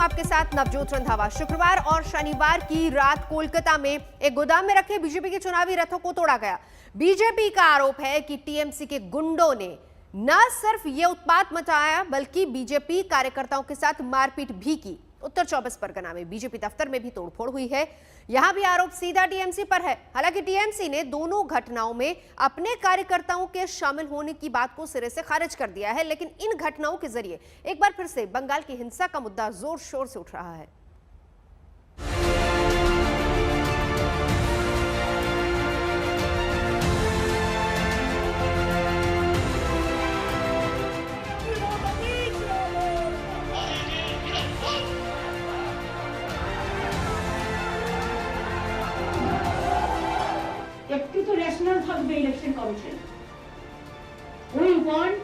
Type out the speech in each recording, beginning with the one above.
आपके साथ नवजोत रंधावा। शुक्रवार और शनिवार की रात कोलकाता में एक गोदाम में रखे बीजेपी के चुनावी रथों को तोड़ा गया। बीजेपी का आरोप है कि टीएमसी के गुंडों ने न सिर्फ ये उत्पात मचाया बल्कि बीजेपी कार्यकर्ताओं के साथ मारपीट भी की। उत्तर 24 परगना में बीजेपी दफ्तर में भी तोड़फोड़ हुई है। यहां भी आरोप सीधा टीएमसी पर है। हालांकि टीएमसी ने दोनों घटनाओं में अपने कार्यकर्ताओं के शामिल होने की बात को सिरे से खारिज कर दिया है, लेकिन इन घटनाओं के जरिए एक बार फिर से बंगाल की हिंसा का मुद्दा जोर शोर से उठ रहा है। Election Commission. We want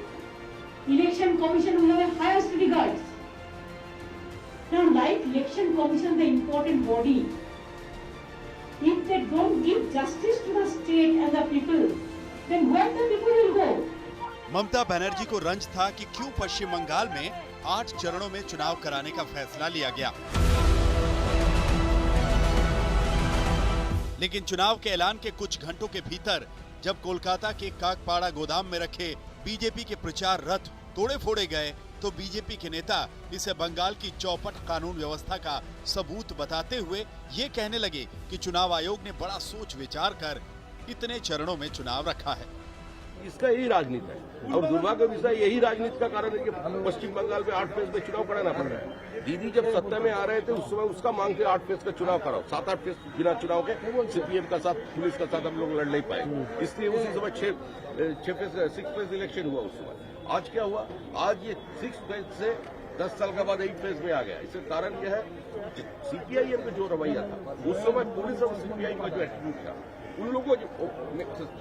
Election Commission will have the highest regards. Now, like Election Commission, the important body, if they don't give justice to the state and the people, then where the people will go? Mamata Banerjee को रंज था कि क्यों पश्चिम बंगाल में 8 चरणों में चुनाव कराने का फैसला लिया गया, लेकिन चुनाव के ऐलान के कुछ घंटों के भीतर जब कोलकाता के काकपाड़ा गोदाम में रखे बीजेपी के प्रचार रथ तोड़े फोड़े गए तो बीजेपी के नेता इसे बंगाल की चौपट कानून व्यवस्था का सबूत बताते हुए ये कहने लगे कि चुनाव आयोग ने बड़ा सोच विचार कर इतने चरणों में चुनाव रखा है। इसका यही राजनीति है और दुर्भाग्य विषय यही राजनीति का कारण है कि पश्चिम बंगाल में 8 फेज में चुनाव कराना पड़ रहा है। दीदी जब सत्ता में आ रहे थे उस समय उसका मांग थे 8 फेज का चुनाव कराओ। 7-8 फेज बिना चुनाव के सीपीएम का साथ पुलिस का साथ हम लोग लड़ नहीं पाए, इसलिए उसी समय 6 फेज इलेक्शन हुआ। उस समय आज क्या हुआ, आज ये 6 फेज से 10 साल के बाद 8 फेज में आ गया। इसका कारण यह है सीपीआईएम का जो रवैया था उस समय पुलिस और सीपीआई का जो एटीट्यूड था, उन लोगों को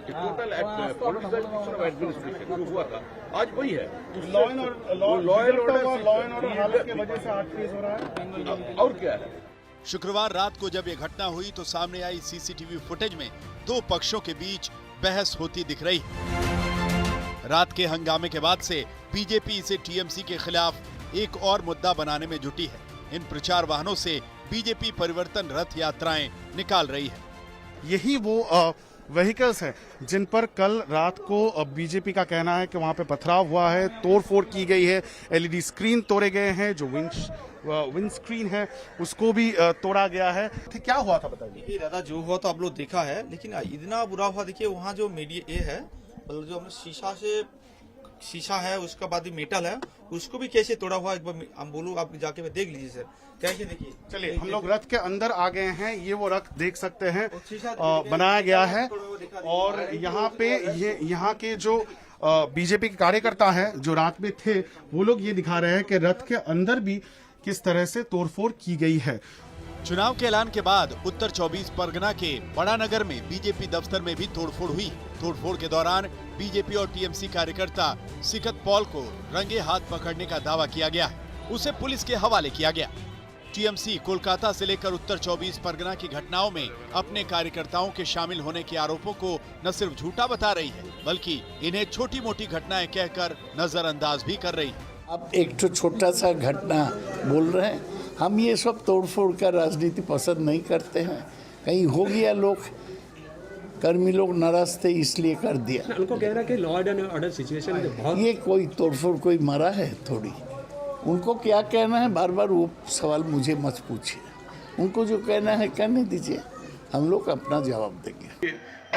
टोटल एडमिनिस्ट्रेशन जो हुआ था आज वही है। लॉ एंड ऑर्डर हालत की वजह से 8 फेज हो रहा है और क्या है। शुक्रवार रात को जब ये घटना हुई तो सामने आई सीसीटीवी फुटेज में 2 पक्षों के बीच बहस होती दिख रही। रात के हंगामे के बाद से बीजेपी इसे टीएमसी के खिलाफ एक और मुद्दा बनाने में जुटी है। इन प्रचार वाहनों से बीजेपी परिवर्तन रथ यात्राएं निकाल रही है। यही वो व्हीकल्स हैं जिन पर कल रात को बीजेपी का कहना है कि वहां पे पथराव हुआ है, तोड़फोड़ की गई है, एलईडी स्क्रीन तोड़े गए हैं, जो विंड स्क्रीन है उसको भी तोड़ा गया है। तो क्या हुआ था बताइए। दादा जो हुआ तो आप लोग देखा है, लेकिन इतना बुरा हुआ। देखिए वहाँ जो मीडिया ये है, मतलब जो हमने शीशा है उसका बाद मेटल है उसको भी कैसे तोड़ा हुआ, एक बार हम बोलूँ आप जाके देख लीजिए सर, कैसे देखिए। चलिए हम लोग रथ के अंदर आ गए हैं, ये वो रथ देख सकते हैं बनाया गया है और यहाँ पे यहाँ के जो बीजेपी के कार्यकर्ता हैं जो रात में थे वो लोग ये दिखा रहे हैं कि रथ के अंदर भी किस तरह से तोड़फोड़ की गई है। चुनाव के ऐलान के बाद उत्तर 24 परगना के बड़ा नगर में बीजेपी दफ्तर में भी तोड़फोड़ हुई। तोड़फोड़ के दौरान बीजेपी और टीएमसी कार्यकर्ता सिकत पॉल को रंगे हाथ पकड़ने का दावा किया गया है, उसे पुलिस के हवाले किया गया। टीएमसी कोलकाता से लेकर उत्तर 24 परगना की घटनाओं में अपने कार्यकर्ताओं के शामिल होने के आरोपों को न सिर्फ झूठा बता रही है बल्कि इन्हें छोटी मोटी घटनाएं कहकर नजरअंदाज भी कर रही है। अब एक तो छोटा सा घटना बोल रहे हैं, हम ये सब तोड़फोड़ का राजनीति पसंद नहीं करते हैं। कहीं हो गया, लोग कर्मी लोग नाराज थे इसलिए कर दिया। उनको कहना कि लॉ एंड ऑर्डर सिचुएशन बहुत ये कोई तोड़फोड़ कोई मरा है थोड़ी, उनको क्या कहना है बार बार वो सवाल मुझे मत पूछिए, उनको जो कहना है कहने दीजिए, हम लोग अपना जवाब देंगे।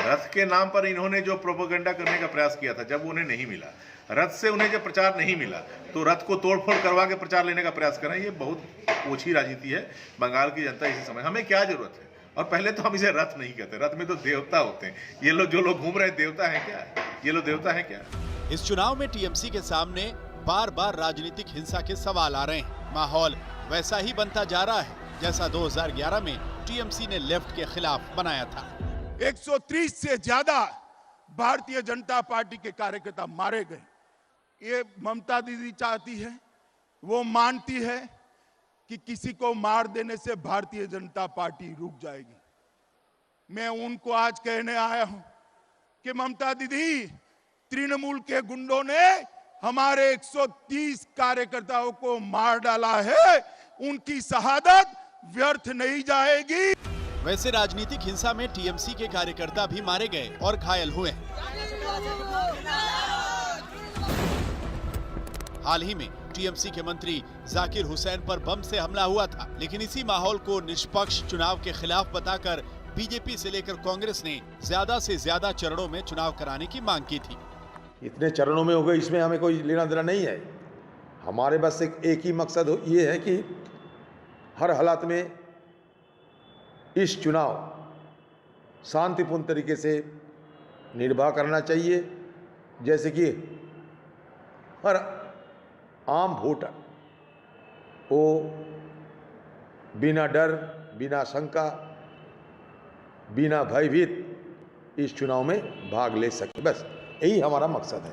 रथ के नाम पर इन्होंने जो प्रोपेगेंडा करने का प्रयास किया था, जब उन्हें नहीं मिला, रथ से उन्हें जब प्रचार नहीं मिला तो रथ को तोड़फोड़ करवा के प्रचार लेने का प्रयास करें, ये बहुत ओछी राजनीति है। बंगाल की जनता इसी समय, हमें क्या जरूरत है। और पहले तो हम इसे रथ नहीं कहते, रथ में तो देवता होते हैं। ये लोग जो लोग घूम रहे हैं देवता है क्या? ये लोग देवता है क्या? इस चुनाव में टीएमसी के सामने बार बार राजनीतिक हिंसा के सवाल आ रहे हैं। माहौल वैसा ही बनता जा रहा है जैसा 2011 में टीएमसी ने लेफ्ट के खिलाफ बनाया था। 130 से ज्यादा भारतीय जनता पार्टी के कार्यकर्ता मारे गए। ये ममता दीदी चाहती है, वो मानती है कि किसी को मार देने से भारतीय जनता पार्टी रुक जाएगी। मैं उनको आज कहने आया हूं कि ममता दीदी, तृणमूल के गुंडों ने हमारे 130 कार्यकर्ताओं को मार डाला है, उनकी शहादत व्यर्थ नहीं जाएगी। वैसे राजनीतिक हिंसा में टीएमसी के कार्यकर्ता भी मारे गए और घायल हुए हैं। हाल ही में टीएमसी के मंत्री जाकिर हुसैन पर बम से हमला हुआ था, लेकिन इसी माहौल को निष्पक्ष चुनाव के खिलाफ बताकर बीजेपी से लेकर कांग्रेस ने ज्यादा से ज्यादा चरणों में चुनाव कराने की मांग की थी। इतने चरणों में हो गए, इसमें हमें कोई लेना देना नहीं है। हमारे बस एक ही मकसद ये है कि हर हालात में इस चुनाव शांतिपूर्ण तरीके से निर्वाह करना चाहिए, जैसे कि हर आम वोटर वो बिना डर, बिना शंका, बिना भयभीत इस चुनाव में भाग ले सके। बस यही हमारा मकसद है।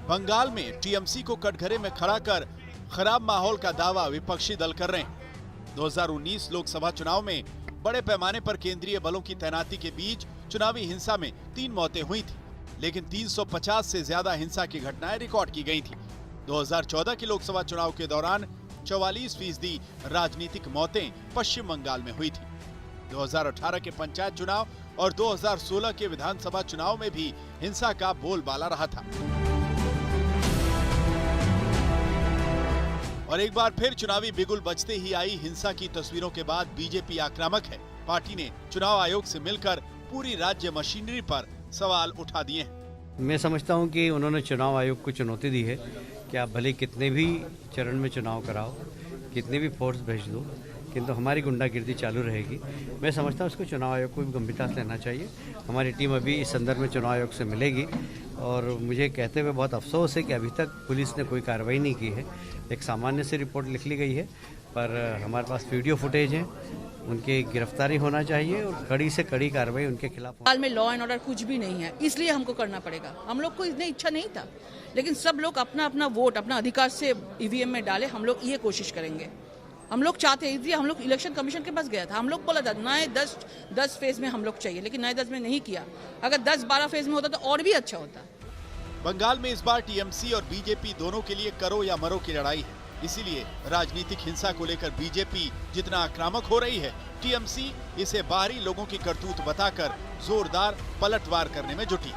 बंगाल में टीएमसी को कटघरे में खड़ा कर खराब माहौल का दावा विपक्षी दल कर रहे हैं। 2019 लोकसभा चुनाव में बड़े पैमाने पर केंद्रीय बलों की तैनाती के बीच चुनावी हिंसा में 3 मौतें हुई थी, लेकिन 350 से ज्यादा हिंसा की घटनाएं रिकॉर्ड की गई थी। 2014 के लोकसभा चुनाव के दौरान 44% राजनीतिक मौतें पश्चिम बंगाल में हुई थी। 2018 के पंचायत चुनाव और 2016 के विधानसभा चुनाव में भी हिंसा का बोलबाला रहा था। और एक बार फिर चुनावी बिगुल बजते ही आई हिंसा की तस्वीरों के बाद बीजेपी आक्रामक है। पार्टी ने चुनाव आयोग से मिलकर पूरी राज्य मशीनरी पर सवाल उठा दिए हैं। मैं समझता हूं कि उन्होंने चुनाव आयोग को चुनौती दी है कि आप भले कितने भी चरण में चुनाव कराओ, कितने भी फोर्स भेज दो, किंतु हमारी गुंडागिर्दी चालू रहेगी। मैं समझता हूं उसको चुनाव आयोग को भी गंभीरता से लेना चाहिए। हमारी टीम अभी इस संदर्भ में चुनाव आयोग से मिलेगी और मुझे कहते हुए बहुत अफसोस है कि अभी तक पुलिस ने कोई कार्रवाई नहीं की है। एक सामान्य सी रिपोर्ट लिख ली गई है, पर हमारे पास वीडियो फुटेज है, उनकी गिरफ्तारी होना चाहिए और कड़ी से कड़ी कार्रवाई उनके खिलाफ। हाल में लॉ एंड ऑर्डर कुछ भी नहीं है, इसलिए हमको करना पड़ेगा। हम लोग को इतनी इच्छा नहीं था, लेकिन सब लोग अपना अपना वोट अपना अधिकार से ईवीएम में डाले। हम लोग ये कोशिश करेंगे, हम लोग चाहते हैं, इसलिए हम लोग इलेक्शन कमीशन के पास गया था। हम लोग बोला था नए 10 फेज में हम लोग चाहिए, लेकिन नए 10 में नहीं किया। अगर 10-12 फेज में होता तो और भी अच्छा होता। बंगाल में इस बार टीएमसी और बीजेपी दोनों के लिए करो या मरो की लड़ाई है। इसीलिए राजनीतिक हिंसा को लेकर बीजेपी जितना आक्रामक हो रही है, टीएमसी इसे बाहरी लोगों की करतूत बताकर जोरदार पलटवार करने में जुटी।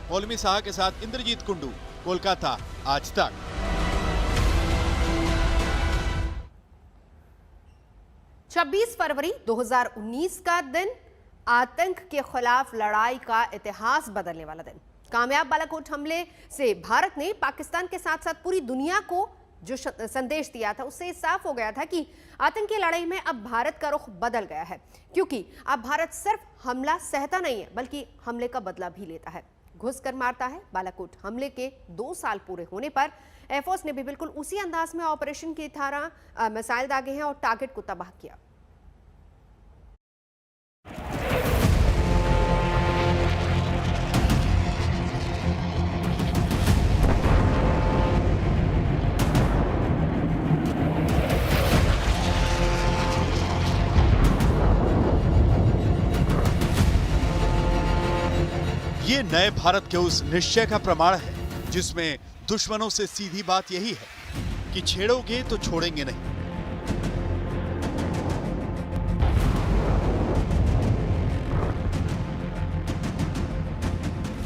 पौलमी साहा के साथ इंद्रजीत कुंडू, कोलकाता, आज तक। 26 फरवरी 2019 का दिन आतंक के खिलाफ लड़ाई का इतिहास बदलने वाला दिन। कामयाब बालाकोट हमले से भारत ने पाकिस्तान के साथ साथ पूरी दुनिया को जो संदेश दिया था, उससे साफ हो गया था कि आतंकी लड़ाई में अब भारत का रुख बदल गया है, क्योंकि अब भारत सिर्फ हमला सहता नहीं है, बल्कि हमले का बदला भी लेता है, घुसकर मारता है। बालाकोट हमले के 2 साल पूरे होने पर एयरफोर्स ने भी बिल्कुल उसी अंदाज में ऑपरेशन की तरह मिसाइल दागे हैं और टारगेट को तबाह किया। ये नए भारत के उस निश्चय का प्रमाण है जिसमें दुश्मनों से सीधी बात यही है कि छेड़ोगे तो छोड़ेंगे नहीं।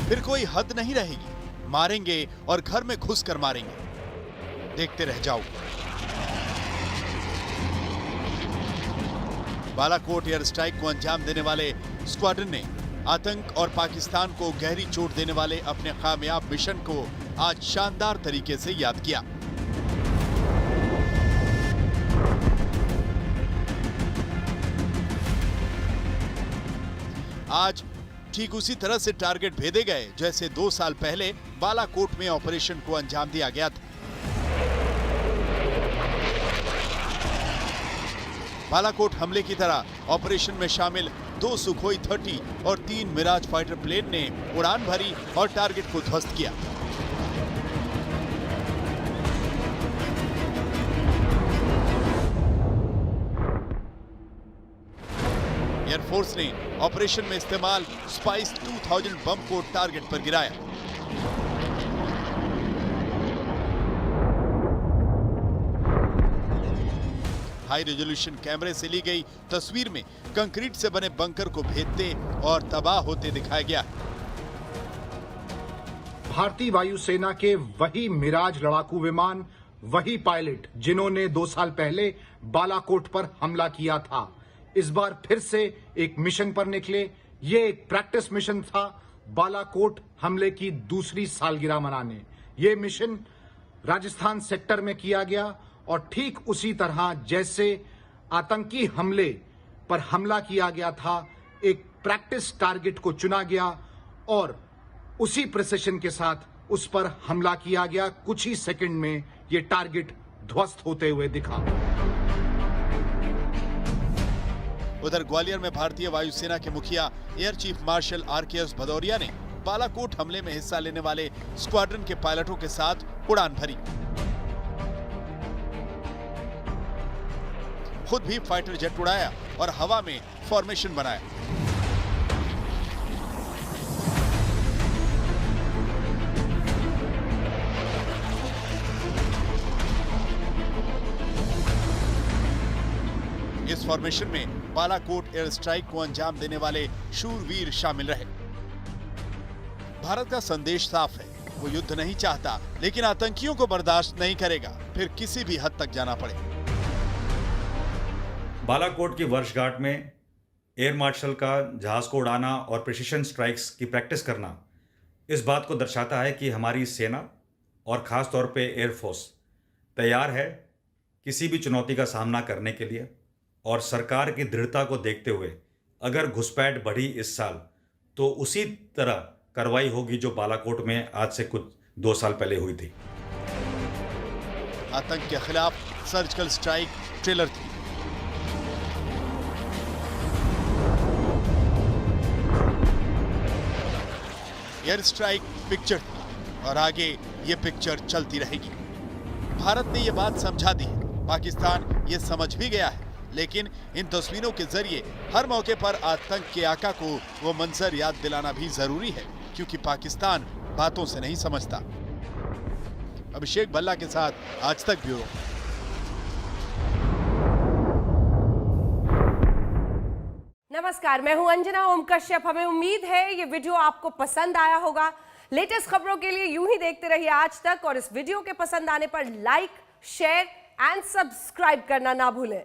फिर कोई हद नहीं रहेगी, मारेंगे और घर में घुसकर मारेंगे, देखते रह जाओ। बालाकोट एयर स्ट्राइक को अंजाम देने वाले स्क्वाड्रन ने आतंक और पाकिस्तान को गहरी चोट देने वाले अपने कामयाब मिशन को आज शानदार तरीके से याद किया। आज ठीक उसी तरह से टारगेट भेदे गए जैसे 2 साल पहले बालाकोट में ऑपरेशन को अंजाम दिया गया था। बालाकोट हमले की तरह ऑपरेशन में शामिल 2 सुखोई 30 और 3 मिराज फाइटर प्लेन ने उड़ान भरी और टारगेट को ध्वस्त किया। एयरफोर्स ने ऑपरेशन में इस्तेमाल स्पाइस 2000 बम को टारगेट पर गिराया। हाई रेजोल्यूशन कैमरे से ली गई तस्वीर में कंक्रीट से बने बंकर को भेदते और तबाह होते दिखाया गया। भारतीय वायुसेना के वही मिराज लड़ाकू विमान, वही पायलट जिन्होंने 2 साल पहले बालाकोट पर हमला किया था, इस बार फिर से एक मिशन पर निकले। ये एक प्रैक्टिस मिशन था बालाकोट हमले की दूसरी सालगिरह मनाने। ये मिशन राजस्थान सेक्टर में किया गया और ठीक उसी तरह जैसे आतंकी हमले पर हमला किया गया था, एक प्रैक्टिस टारगेट को चुना गया और उसी प्रिसिशन के साथ उस पर हमला किया गया। कुछ ही सेकंड में ये टारगेट ध्वस्त होते हुए दिखा। उधर ग्वालियर में भारतीय वायुसेना के मुखिया air chief marshal RKS Bhadauria ने बालाकोट हमले में हिस्सा लेने वाले स्क्वाड्रन के पायलटों के साथ उड़ान भरी। खुद भी फाइटर जेट उड़ाया और हवा में फॉर्मेशन बनाया। इस फॉर्मेशन में बालाकोट एयर स्ट्राइक को अंजाम देने वाले शूरवीर शामिल रहे। भारत का संदेश साफ है, वो युद्ध नहीं चाहता, लेकिन आतंकियों को बर्दाश्त नहीं करेगा, फिर किसी भी हद तक जाना पड़े। बालाकोट की वर्षगांठ में एयर मार्शल का जहाज को उड़ाना और प्रिसिशन स्ट्राइक्स की प्रैक्टिस करना इस बात को दर्शाता है कि हमारी सेना और खास तौर पे एयरफोर्स तैयार है किसी भी चुनौती का सामना करने के लिए। और सरकार की दृढ़ता को देखते हुए अगर घुसपैठ बढ़ी इस साल तो उसी तरह कार्रवाई होगी जो बालाकोट में आज से कुछ 2 साल पहले हुई थी। आतंक के खिलाफ सर्जिकल स्ट्राइक ट्रेलर थी। एयर स्ट्राइक पिक्चर थी और आगे ये पिक्चर चलती रहेगी। भारत ने ये बात समझा दी है, पाकिस्तान ये समझ भी गया है, लेकिन इन तस्वीरों के जरिए हर मौके पर आतंक के आका को वो मंजर याद दिलाना भी जरूरी है, क्योंकि पाकिस्तान बातों से नहीं समझता। अभिषेक भल्ला के साथ आज तक ब्यूरो। नमस्कार, मैं हूं अंजना ओम कश्यप। हमें उम्मीद है ये वीडियो आपको पसंद आया होगा। लेटेस्ट खबरों के लिए यूं ही देखते रहिए आज तक, और इस वीडियो के पसंद आने पर लाइक, शेयर एंड सब्सक्राइब करना ना भूलें।